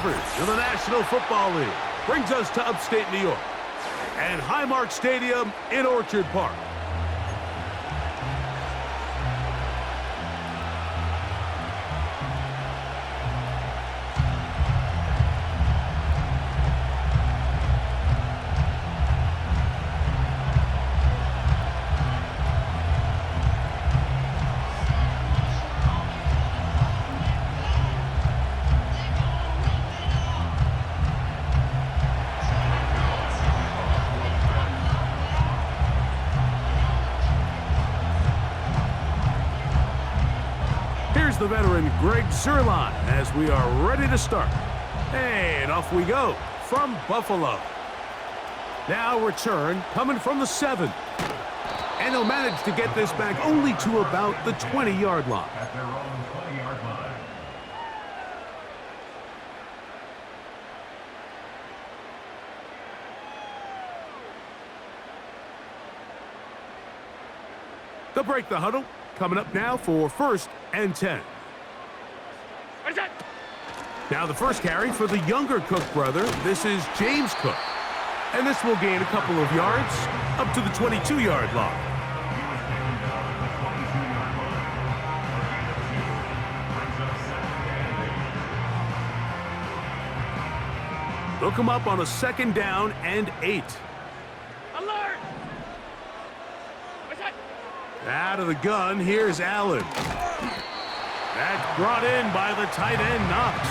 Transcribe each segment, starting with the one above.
champions in the National Football League brings us to upstate New York and Highmark Stadium in Orchard Park. The veteran Greg Zuerlein as we are ready to start. And off we go from Buffalo. Now return coming from the 7. And he'll manage to get this back only to about the 20-yard line. At their own 20-yard line. They'll break the huddle. Coming up now for 1st and 10. Now the first carry for the younger Cook brother. This is James Cook. And this will gain a couple of yards up to the 22-yard line. They'll come up on a 2nd down and 8. Out of the gun, here's Allen. That's brought in by the tight end, Knox.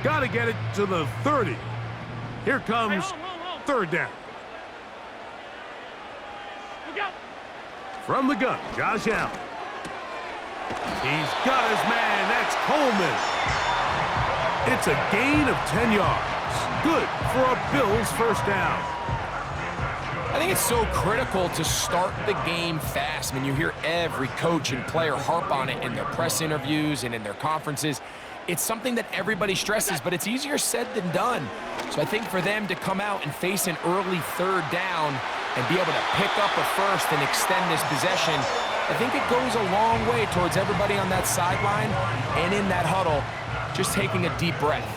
Got to get it to the 30. Here comes 3rd down. From the gun, Josh Allen. He's got his man. That's Coleman. It's a gain of 10 yards. Good for a Bills 1st down. I think it's so critical to start the game fast. I mean, you hear every coach and player harp on it in their press interviews and in their conferences. It's something that everybody stresses, but it's easier said than done. So I think for them to come out and face an early 3rd down and be able to pick up a 1st and extend this possession, I think it goes a long way towards everybody on that sideline and in that huddle just taking a deep breath.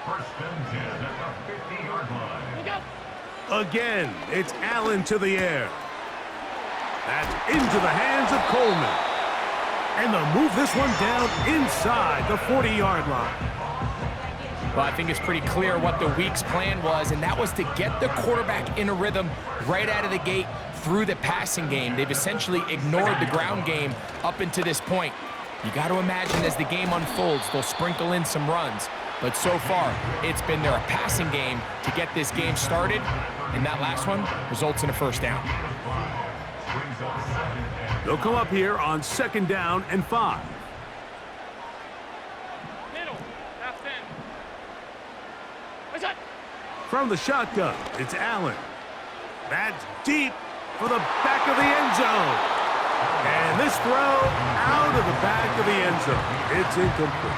1st and 10 at the 50-yard line. Again, it's Allen to the air. That's into the hands of Coleman. And they'll move this one down inside the 40-yard line. Well, I think it's pretty clear what the week's plan was, and that was to get the quarterback in a rhythm right out of the gate through the passing game. They've essentially ignored the ground game up until this point. You got to imagine as the game unfolds, they'll sprinkle in some runs. But so far, it's been their passing game to get this game started, and that last one results in a 1st down. They'll come up here on 2nd down and 5. From the shotgun, it's Allen. That's deep for the back of the end zone. And this throw out of the back of the end zone. It's incomplete.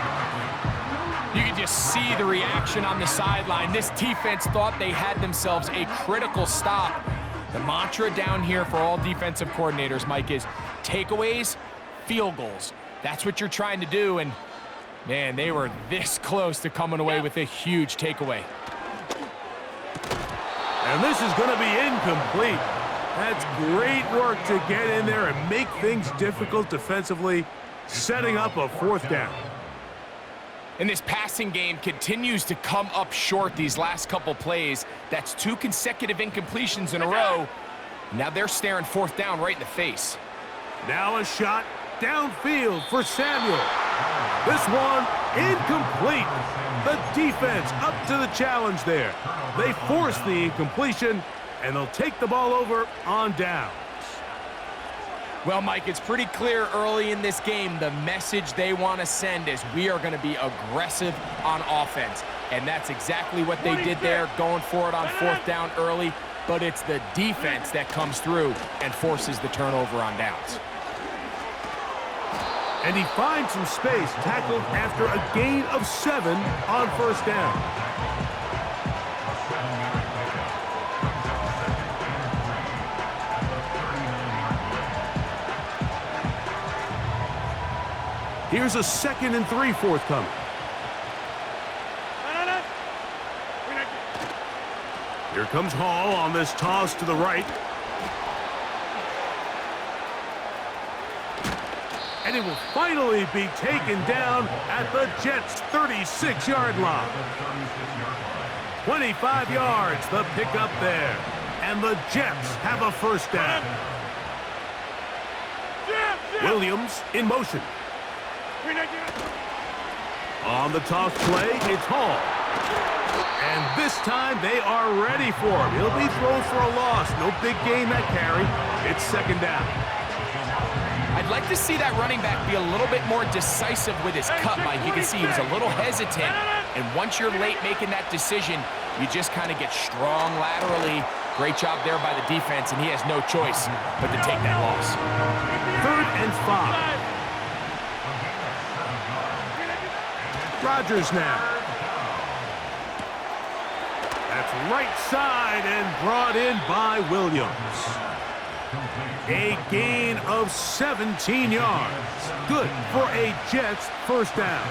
You can just see the reaction on the sideline. This defense thought they had themselves a critical stop. The mantra down here for all defensive coordinators, Mike, is takeaways, field goals. That's what you're trying to do, and man, they were this close to coming away with a huge takeaway. And this is going to be incomplete. That's great work to get in there and make things difficult defensively, setting up a 4th down. And this passing game continues to come up short these last couple plays. That's 2 consecutive incompletions in a row. Now they're staring 4th down right in the face. Now a shot downfield for Samuel. This one incomplete. The defense up to the challenge there. They force the incompletion, and they'll take the ball over on downs. Well, Mike, it's pretty clear early in this game the message they want to send is we are going to be aggressive on offense. And that's exactly what they did there, going for it on 4th down early. But it's the defense that comes through and forces the turnover on downs. And he finds some space, tackled after a gain of 7 on first down. Here's a 2nd and 3 forthcoming. Here comes Hall on this toss to the right. And it will finally be taken down at the Jets' 36-yard line. 25 yards, the pickup there. And the Jets have a first down. Williams in motion. On the toss play, it's Hall. And this time they are ready for him. He'll be thrown for a loss. No big gain that carry. It's 2nd down. I'd like to see that running back be a little bit more decisive with his cut, Mike. You can see he was a little hesitant. And once you're late making that decision, you just kind of get strong laterally. Great job there by the defense, and he has no choice but to take that loss. 3rd and 5. Rodgers now. That's right side and brought in by Williams. A gain of 17 yards. Good for a Jets first down.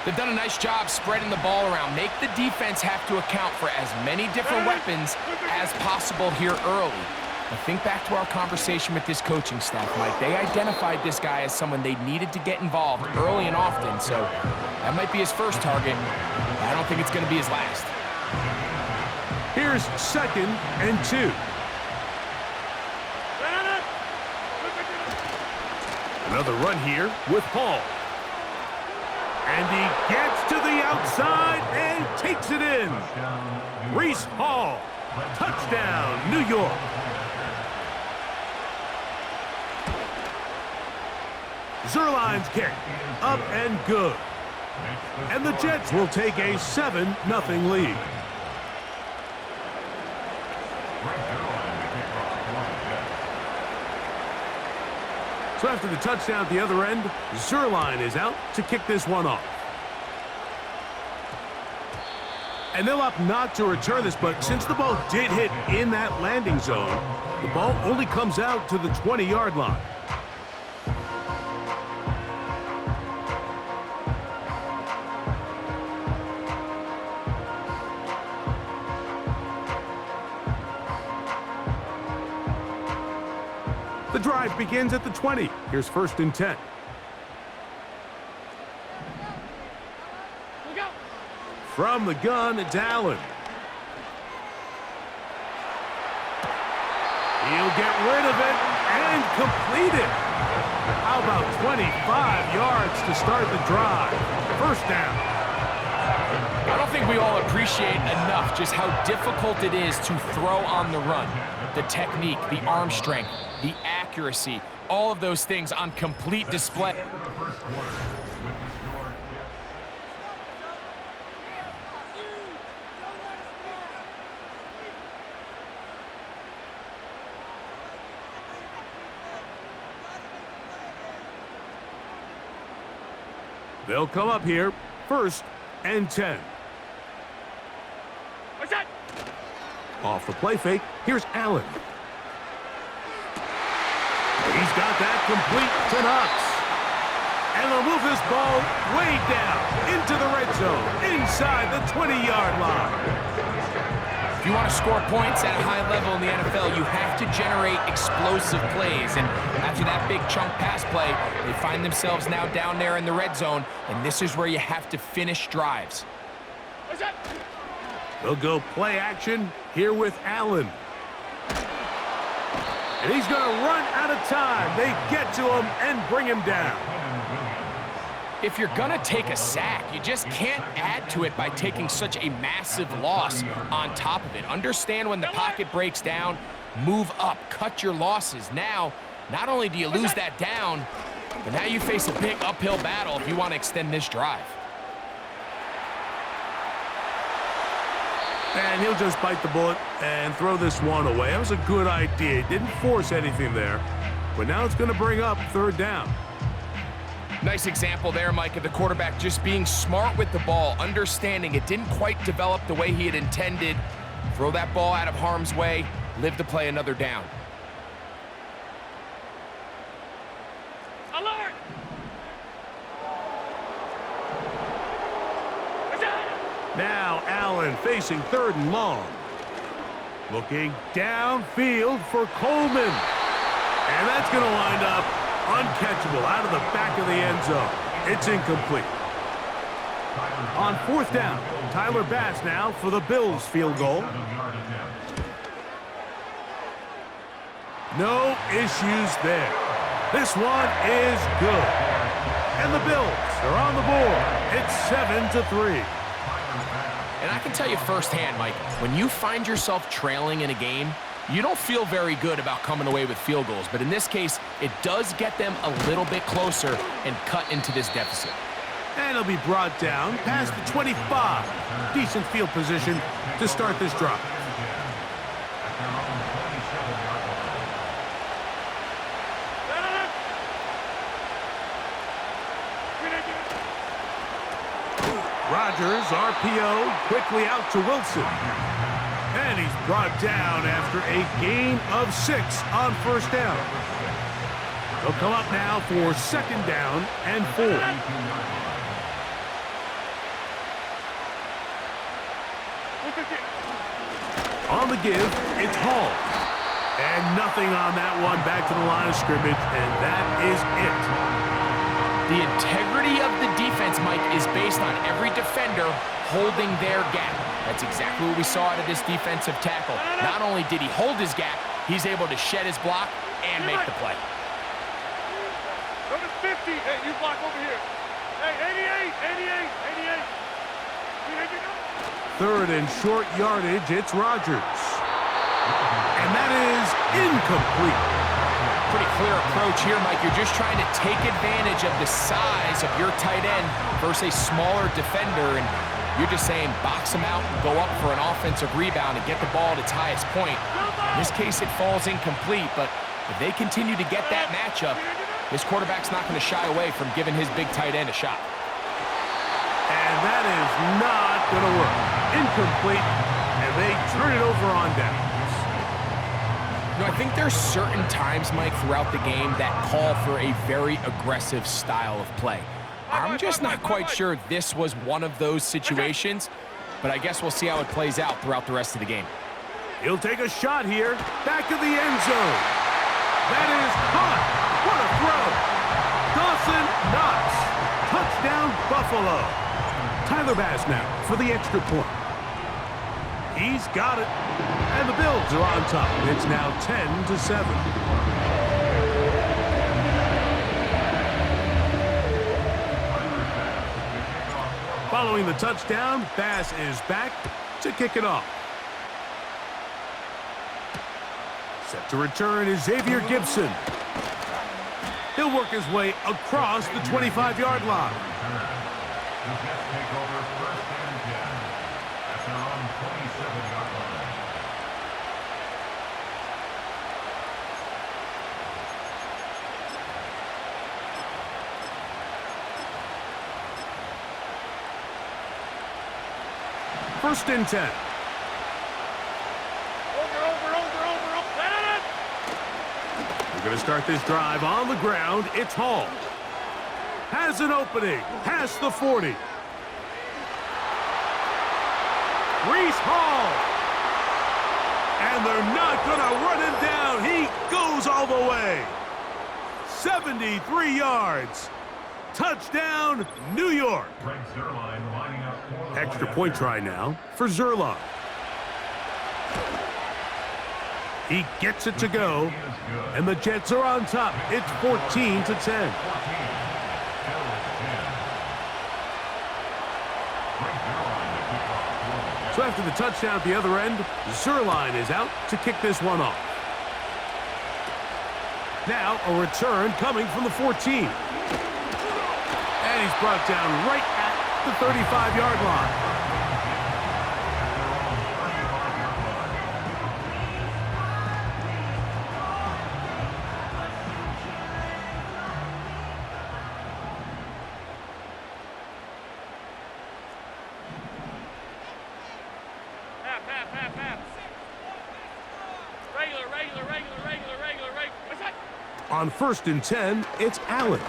They've done a nice job spreading the ball around. Make the defense have to account for as many different weapons as possible here early. But think back to our conversation with this coaching staff, Mike. They identified this guy as someone they needed to get involved early and often, so that might be his first target. I don't think it's going to be his last. Here's 2nd and 2. Another run here with Hall. And he gets to the outside and takes it in. Reese Hall, touchdown, New York. Zerline's kick, up and good. And the Jets will take a 7-0 lead. So after the touchdown at the other end, Zerline is out to kick this one off. And they'll opt not to return this, but since the ball did hit in that landing zone, the ball only comes out to the 20-yard line. The drive begins at the 20. Here's 1st and 10. From the gun, it's Allen. He'll get rid of it and complete it. How about 25 yards to start the drive? First down. I don't think we all appreciate enough just how difficult it is to throw on the run. The technique, the arm strength, the accuracy, all of those things on complete display. They'll come up here, 1st and 10. Off the play fake, here's Allen. He's got that complete to Knox. And they'll move this ball way down into the red zone, inside the 20-yard line. If you want to score points at a high level in the NFL, you have to generate explosive plays. And after that big chunk pass play, they find themselves now down there in the red zone, and this is where you have to finish drives. They'll go play action here with Allen. And he's going to run out of time. They get to him and bring him down. If you're going to take a sack, you just can't add to it by taking such a massive loss on top of it. Understand when the pocket breaks down, move up, cut your losses. Now, not only do you lose that down, but now you face a big uphill battle if you want to extend this drive. And he'll just bite the bullet and throw this one away. That was a good idea. He didn't force anything there. But now it's going to bring up 3rd down. Nice example there, Mike, of the quarterback just being smart with the ball, understanding it didn't quite develop the way he had intended. Throw that ball out of harm's way, live to play another down. Alert! Now Allen facing 3rd and long. Looking downfield for Coleman. And that's going to wind up uncatchable out of the back of the end zone. It's incomplete. On 4th down, Tyler Bass now for the Bills field goal. No issues there. This one is good. And the Bills are on the board. It's 7-3. And I can tell you firsthand, Mike, when you find yourself trailing in a game, you don't feel very good about coming away with field goals. But in this case, it does get them a little bit closer and cut into this deficit. And it'll be brought down past the 25. Decent field position to start this drive. Rodgers, RPO, quickly out to Wilson. And he's brought down after a gain of 6 on 1st down. He'll come up now for 2nd down and 4. On the give, it's Hall. And nothing on that one, back to the line of scrimmage, and that is it. The integrity of the defense, Mike, is based on every defender holding their gap. That's exactly what we saw out of this defensive tackle. Not only did he hold his gap, he's able to shed his block and make the play. Number 50, hey, you block over here. Hey, 88. 3rd and short yardage, it's Rodgers. And that is incomplete. Pretty clear approach here, Mike. You're just trying to take advantage of the size of your tight end versus a smaller defender, and you're just saying box him out and go up for an offensive rebound and get the ball at its highest point. In this case, it falls incomplete, but if they continue to get that matchup, this quarterback's not going to shy away from giving his big tight end a shot. And that is not going to work. Incomplete, and they turn it over on downs. You know, I think there's certain times, Mike, throughout the game that call for a very aggressive style of play. I'm just not quite sure this was one of those situations, but I guess we'll see how it plays out throughout the rest of the game. He'll take a shot here, back of the end zone. That is caught. What a throw. Dawson Knox. Touchdown, Buffalo. Tyler Bass now for the extra point. He's got it. And the Bills are on top. It's now 10-7. Following the touchdown, Bass is back to kick it off. Set to return is Xavier Gibson. He'll work his way across the 25-yard line. First and 10. We're going to start this drive on the ground. It's Hall. Has an opening. Past the 40. Reese Hall. And they're not going to run him down. He goes all the way. 73 yards. Touchdown, New York. Extra point try now for Zerline. He gets it to go, and the Jets are on top. It's 14-10. So after the touchdown at the other end, Zerline is out to kick this one off. Now a return coming from the 14. And he's brought down right at the 35-yard line. On 1st and 10, it's Allen.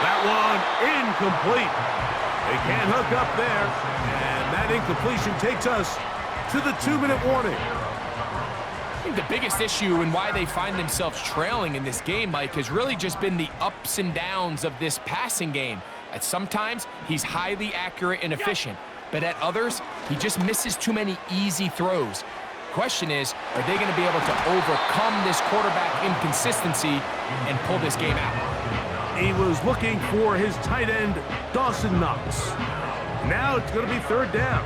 That one incomplete. They can't hook up there. And that incompletion takes us to the 2-minute warning. I think the biggest issue and why they find themselves trailing in this game, Mike, has really just been the ups and downs of this passing game. At sometimes, he's highly accurate and efficient, but at others, he just misses too many easy throws. Question is, are they going to be able to overcome this quarterback inconsistency and pull this game out? He was looking for his tight end, Dawson Knox. Now it's going to be 3rd down.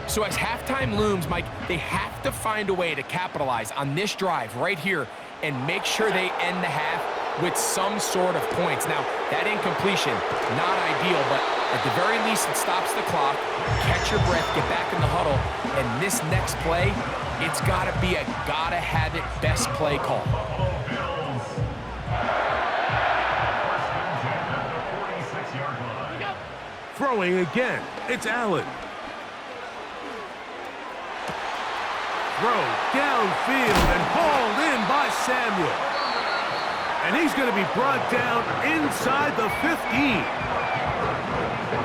So as halftime looms, Mike, they have to find a way to capitalize on this drive right here and make sure they end the half with some sort of points. Now, that incompletion, not ideal, but at the very least, it stops the clock. Catch your breath, get back in the huddle, and this next play, it's got to be a gotta-have-it best play call. Throwing again, it's Allen. Throw downfield and hauled in by Samuel. And he's going to be brought down inside the 15.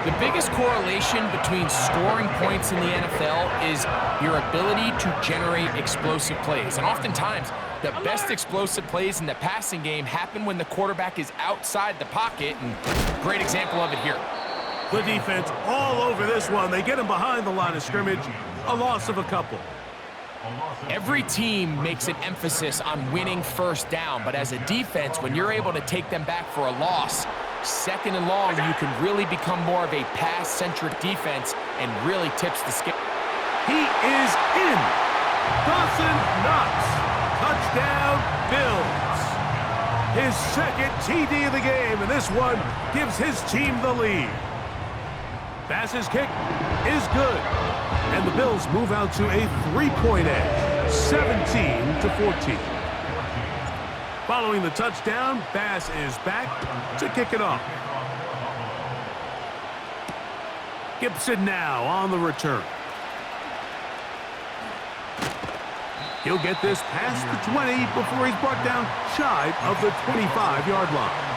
The biggest correlation between scoring points in the NFL is your ability to generate explosive plays. And oftentimes, the best explosive plays in the passing game happen when the quarterback is outside the pocket. And great example of it here. The defense all over this one. They get him behind the line of scrimmage. A loss of a couple. Every team makes an emphasis on winning 1st down, but as a defense, when you're able to take them back for a loss, 2nd and long, you can really become more of a pass-centric defense and really tips the scale. He is in. Dawson Knox. Touchdown, Bills. His 2nd TD of the game, and this one gives his team the lead. Bass's kick is good. And the Bills move out to a 3-point edge, 17-14. Following the touchdown, Bass is back to kick it off. Gibson now on the return. He'll get this past the 20 before he's brought down shy of the 25-yard line.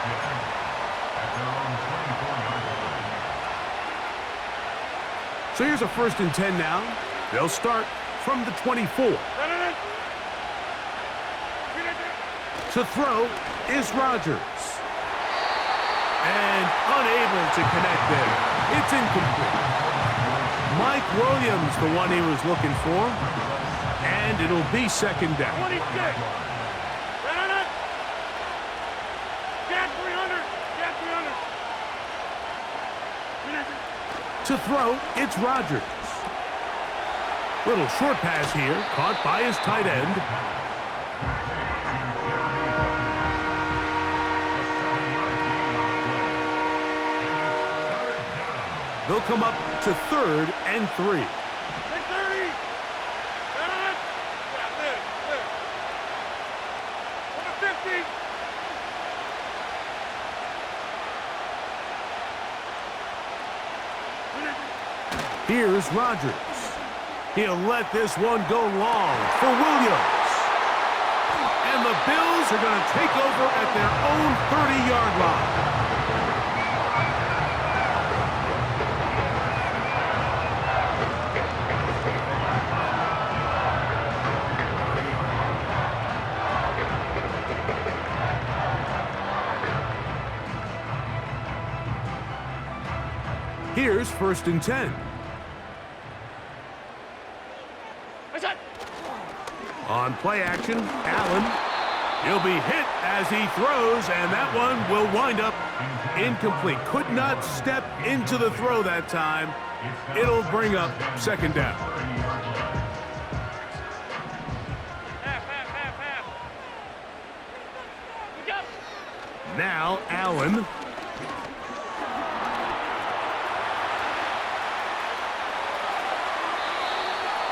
So here's a 1st and 10 now. They'll start from the 24. To throw is Rodgers. And unable to connect there. It's incomplete. Mike Williams, the one he was looking for. And it'll be 2nd down. 26. Get 300. Get 300. To throw, it's Rodgers. Little short pass here, caught by his tight end. They'll come up to 3rd and 3. 630. Yeah, there. Number 50. Here's Rodgers. He'll let this one go long for Williams. And the Bills are going to take over at their own 30-yard line. Here's 1st and 10. On play action, Allen. He'll be hit as he throws, and that one will wind up incomplete. Could not step into the throw that time. It'll bring up 2nd down. Now Allen.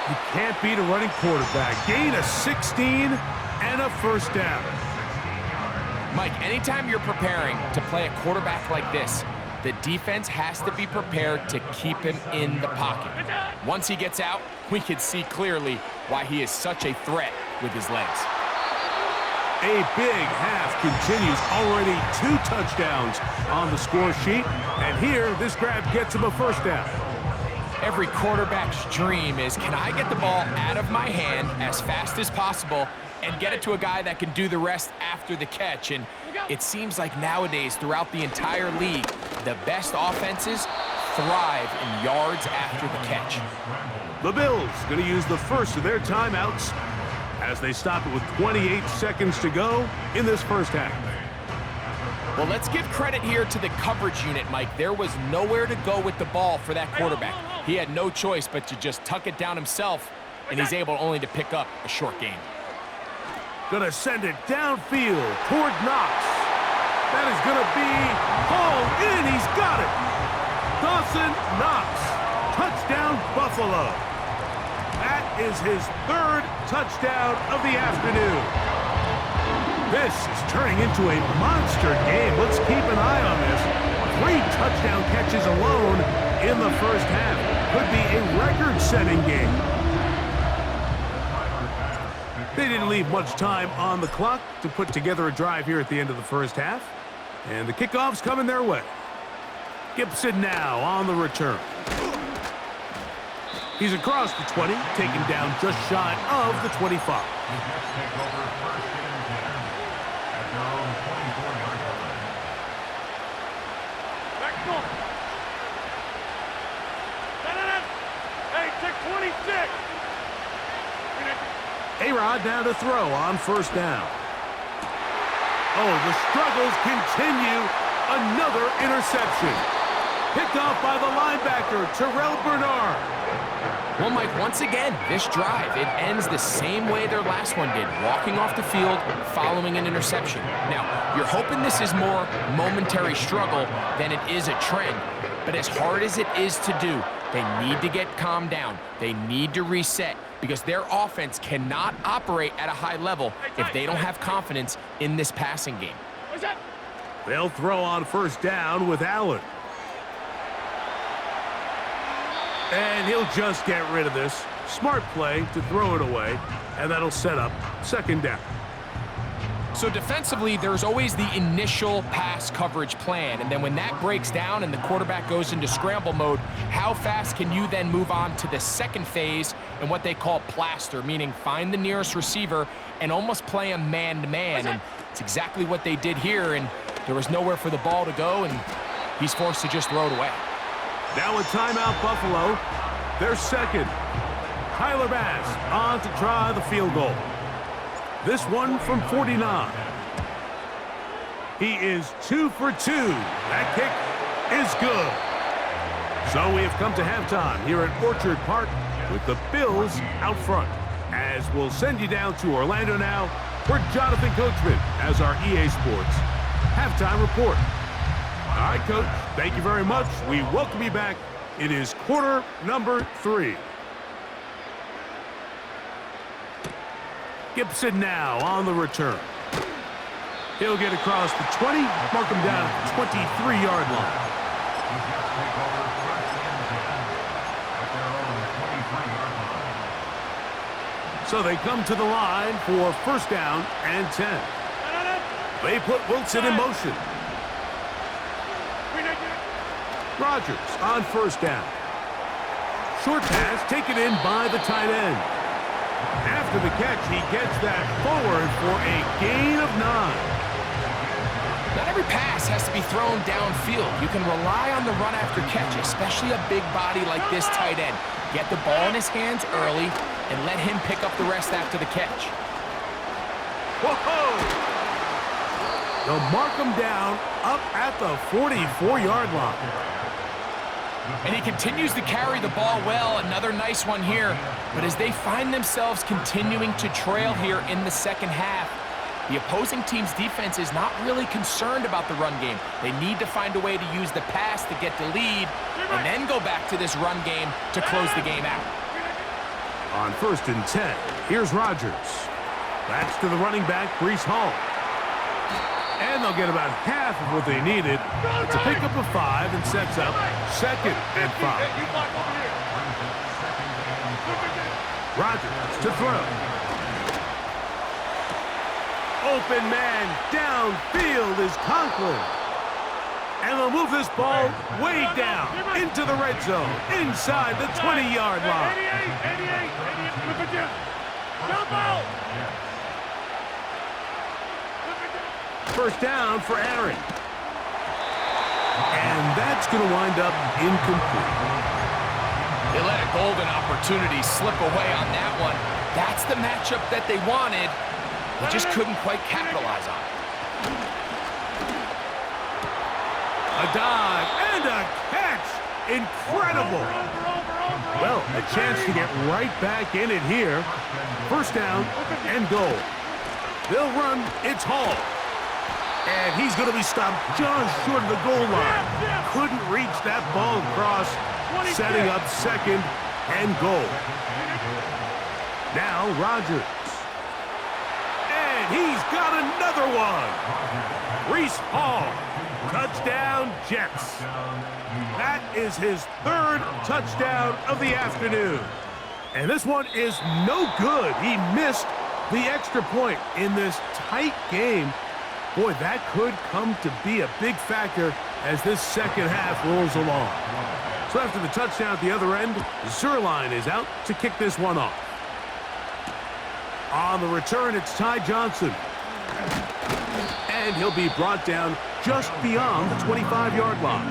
You can't beat a running quarterback. Gain of 16 and a 1st down. Mike, anytime you're preparing to play a quarterback like this, the defense has to be prepared to keep him in the pocket. Once he gets out, we can see clearly why he is such a threat with his legs. A big half continues. Already 2 touchdowns on the score sheet. And here, this grab gets him a first down. Every quarterback's dream is, can I get the ball out of my hand as fast as possible and get it to a guy that can do the rest after the catch? And it seems like nowadays, throughout the entire league, the best offenses thrive in yards after the catch. The Bills going to use the first of their timeouts as they stop it with 28 seconds to go in this first half. Well, let's give credit here to the coverage unit, Mike. There was nowhere to go with the ball for that quarterback. He had no choice but to just tuck it down himself, and he's able only to pick up a short gain. Gonna send it downfield toward Knox. That is gonna be hauled in. He's got it. Dawson Knox. Touchdown, Buffalo. That is his 3rd touchdown of the afternoon. This is turning into a monster game. Let's keep an eye on this. 3 touchdown catches alone in the first half. Could be a record-setting game. They didn't leave much time on the clock to put together a drive here at the end of the first half. And the kickoff's coming their way. Gibson now on the return. He's across the 20, taken down just shy of the 25. Hey, take 26. A-Rod now to throw on first down. Oh, the struggles continue. Another interception. Picked off by the linebacker, Terrell Bernard. Well, Mike, once again, this drive, it ends the same way their last one did, walking off the field, following an interception. Now, you're hoping this is more momentary struggle than it is a trend, but as hard as it is to do, they need to get calmed down. They need to reset because their offense cannot operate at a high level if they don't have confidence in this passing game. They'll throw on first down with Allen. And he'll just get rid of this. Smart play to throw it away, and that'll set up second down. So defensively, there's always the initial pass coverage plan, and then when that breaks down and the quarterback goes into scramble mode, how fast can you then move on to the second phase and what they call plaster, meaning find the nearest receiver and almost play him man-to-man, and it's exactly what they did here, and there was nowhere for the ball to go, and he's forced to just throw it away. Now a timeout, Buffalo. Their second. Tyler Bass on to try the field goal. This one from 49. He is 2 for 2. That kick is good. So we have come to halftime here at Orchard Park with the Bills out front. As we'll send you down to Orlando now, where Jonathan Coachman has our EA Sports halftime report. All right, Coach, thank you very much. We welcome you back. It is quarter number 3. Gibson now on the return. He'll get across the 20, mark him down at the 23-yard line. So they come to the line for first down and 10. They put Wilson in motion. Rodgers on first down. Short pass taken in by the tight end. After the catch, he gets that forward for a gain of 9. Not every pass has to be thrown downfield. You can rely on the run after catch, especially a big body like this tight end. Get the ball in his hands early and let him pick up the rest after the catch. Whoa! They'll mark him down up at the 44-yard line. And he continues to carry the ball well. Another nice one here. But as they find themselves continuing to trail here in the second half, the opposing team's defense is not really concerned about the run game. They need to find a way to use the pass to get the lead and then go back to this run game to close the game out. On first and 10, here's Rodgers. That's to the running back, Breece Hall. And they'll get about half of what they needed. It's a pickup of 5 and sets up second and 5. Rodgers to throw. Open man downfield is Conklin. And they'll move this ball way down into the red zone, inside the 20-yard line. 88. Jump out. First down for Aaron. And that's going to wind up incomplete. They let a golden opportunity slip away on that one. That's the matchup that they wanted. They just couldn't quite capitalize on it. A dive and a catch. Incredible. Well, a chance to get right back in it here. First down and goal. They'll run. It's Hall. And he's going to be stopped just short of the goal line. Couldn't reach that ball across. Setting up second and goal. Now Rodgers. And he's got another one. Reese Hall. Touchdown, Jets. That is his third touchdown of the afternoon. And this one is no good. He missed the extra point in this tight game. Boy, that could come to be a big factor as this second half rolls along. So after the touchdown at the other end, Zerline is out to kick this one off. On the return, it's Ty Johnson. And he'll be brought down just beyond the 25-yard line.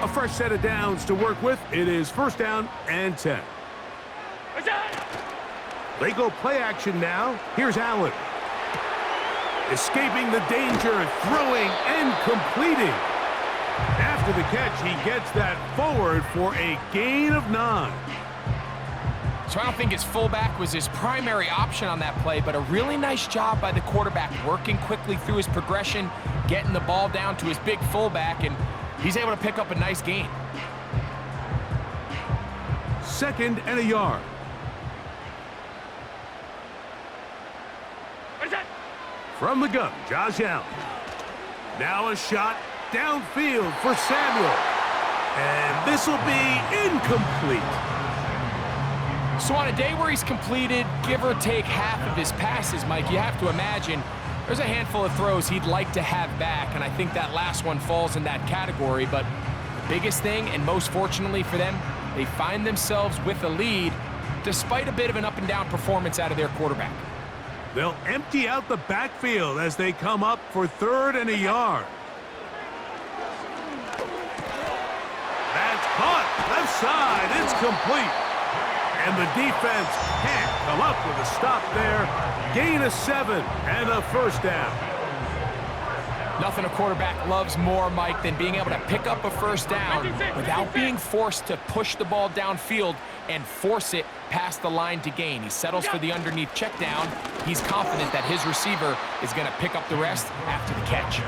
A fresh set of downs to work with. It is first down and 10. They go play action now. Here's Allen. Escaping the danger, throwing and completing. After the catch, he gets that forward for a gain of 9. So I don't think his fullback was his primary option on that play, but a really nice job by the quarterback working quickly through his progression, getting the ball down to his big fullback, and he's able to pick up a nice gain. Second and a yard. From the gun, Josh Allen. Now a shot downfield for Samuel. And this will be incomplete. So on a day where he's completed, give or take half of his passes, Mike, you have to imagine there's a handful of throws he'd like to have back, and I think that last one falls in that category. But the biggest thing, and most fortunately for them, they find themselves with a lead despite a bit of an up-and-down performance out of their quarterback. They'll empty out the backfield as they come up for third and a yard. That's caught. Left side. It's complete. And the defense can't come up with a stop there. Gain of 7 and a first down. Nothing a quarterback loves more, Mike, than being able to pick up a first down without being forced to push the ball downfield and force it past the line to gain. He settles for the underneath check down. He's confident that his receiver is going to pick up the rest after the catch.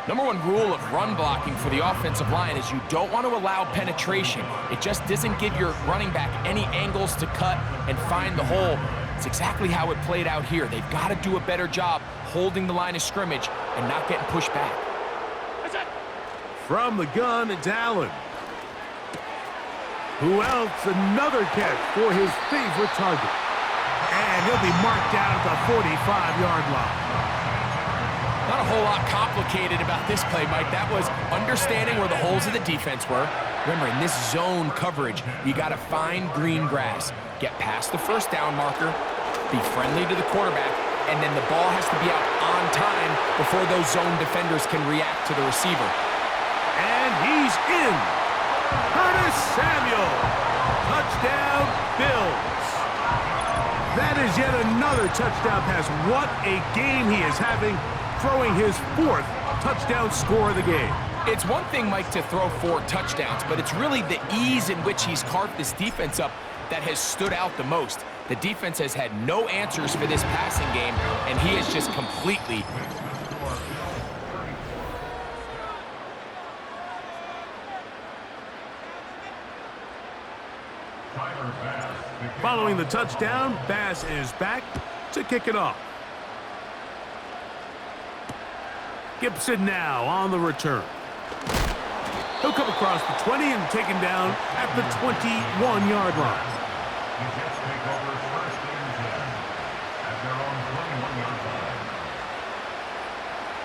Number one rule of run blocking for the offensive line is you don't want to allow penetration. It just doesn't give your running back any angles to cut and find the hole. It's exactly how it played out here. They've got to do a better job holding the line of scrimmage and not getting pushed back. From the gun, it's Allen. Who else? Another catch for his favorite target. And he'll be marked down at the 45-yard line. Not a whole lot complicated about this play, Mike. That was understanding where the holes of the defense were. Remember, in this zone coverage, you got to find green grass, get past the first down marker, be friendly to the quarterback, and then the ball has to be out on time before those zone defenders can react to the receiver. And he's in. Curtis Samuel. Touchdown, Bills. That is yet another touchdown pass. What a game he is having, throwing his 4th touchdown score of the game. It's one thing, Mike, to throw 4 touchdowns, but it's really the ease in which he's carved this defense up that has stood out the most. The defense has had no answers for this passing game, and he is just completely... Following the touchdown, Bass is back to kick it off. Gibson now on the return. He'll come across the 20 and taken down at the 21-yard line. The Jets take over first and 10 at their own 21-yard line.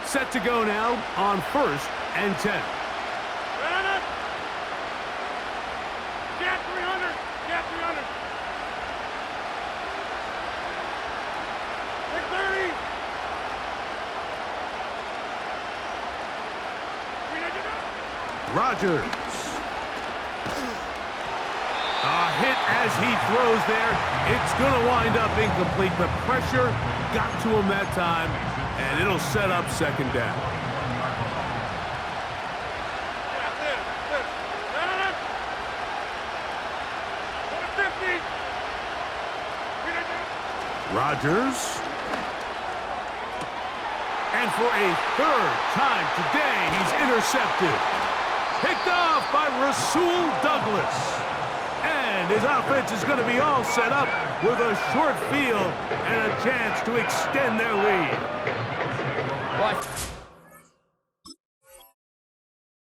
Set to go now on first and 10. Run it. Gap 300. Gap 300. 630. Rodgers. A hit as he throws there. It's going to wind up incomplete. The pressure got to him that time, and it'll set up second down. Rodgers. And for a third time today, he's intercepted. Picked off by Rasul Douglas. And his offense is going to be all set up with a short field and a chance to extend their lead. Well,